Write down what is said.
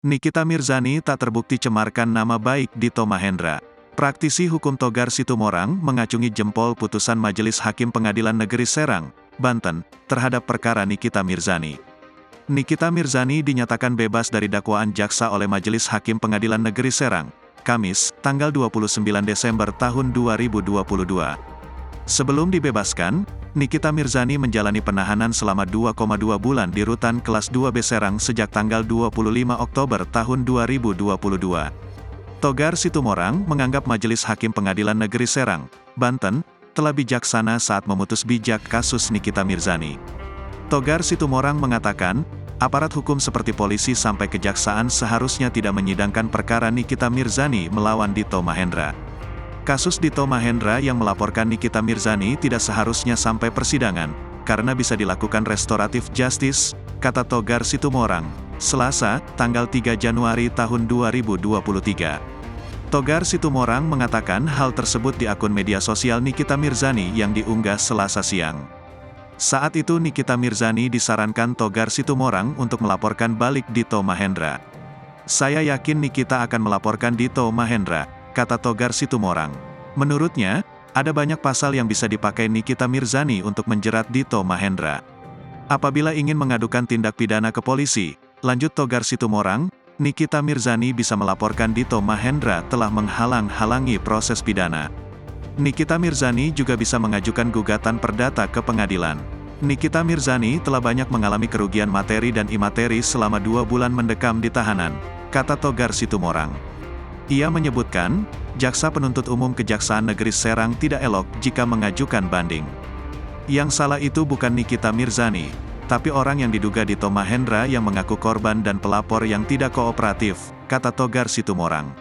Nikita Mirzani tak terbukti cemarkan nama baik Dito Mahendra. Praktisi hukum Togar Situmorang mengacungi jempol putusan Majelis Hakim Pengadilan Negeri Serang, Banten, terhadap perkara Nikita Mirzani. Nikita Mirzani dinyatakan bebas dari dakwaan jaksa oleh Majelis Hakim Pengadilan Negeri Serang, Kamis, tanggal 29 Desember tahun 2022. Sebelum dibebaskan, Nikita Mirzani menjalani penahanan selama 2,2 bulan di Rutan Kelas 2B Serang sejak tanggal 25 Oktober tahun 2022. Togar Situmorang menganggap Majelis Hakim Pengadilan Negeri Serang, Banten, telah bijaksana saat memutus bijak kasus Nikita Mirzani. Togar Situmorang mengatakan, aparat hukum seperti polisi sampai kejaksaan seharusnya tidak menyidangkan perkara Nikita Mirzani melawan Dito Mahendra. Kasus Dito Mahendra yang melaporkan Nikita Mirzani tidak seharusnya sampai persidangan, karena bisa dilakukan restoratif justice, kata Togar Situmorang, Selasa, tanggal 3 Januari tahun 2023. Togar Situmorang mengatakan hal tersebut di akun media sosial Nikita Mirzani yang diunggah Selasa siang. Saat itu Nikita Mirzani disarankan Togar Situmorang untuk melaporkan balik Dito Mahendra. "Saya yakin Nikita akan melaporkan Dito Mahendra," kata Togar Situmorang. Menurutnya, ada banyak pasal yang bisa dipakai Nikita Mirzani untuk menjerat Dito Mahendra. Apabila ingin mengadukan tindak pidana ke polisi, lanjut Togar Situmorang, Nikita Mirzani bisa melaporkan Dito Mahendra telah menghalang-halangi proses pidana. Nikita Mirzani juga bisa mengajukan gugatan perdata ke pengadilan. Nikita Mirzani telah banyak mengalami kerugian materi dan imateri selama 2 bulan mendekam di tahanan, kata Togar Situmorang. Ia menyebutkan, Jaksa Penuntut Umum Kejaksaan Negeri Serang tidak elok jika mengajukan banding. Yang salah itu bukan Nikita Mirzani, tapi orang yang diduga Dito Mahendra yang mengaku korban dan pelapor yang tidak kooperatif, kata Togar Situmorang.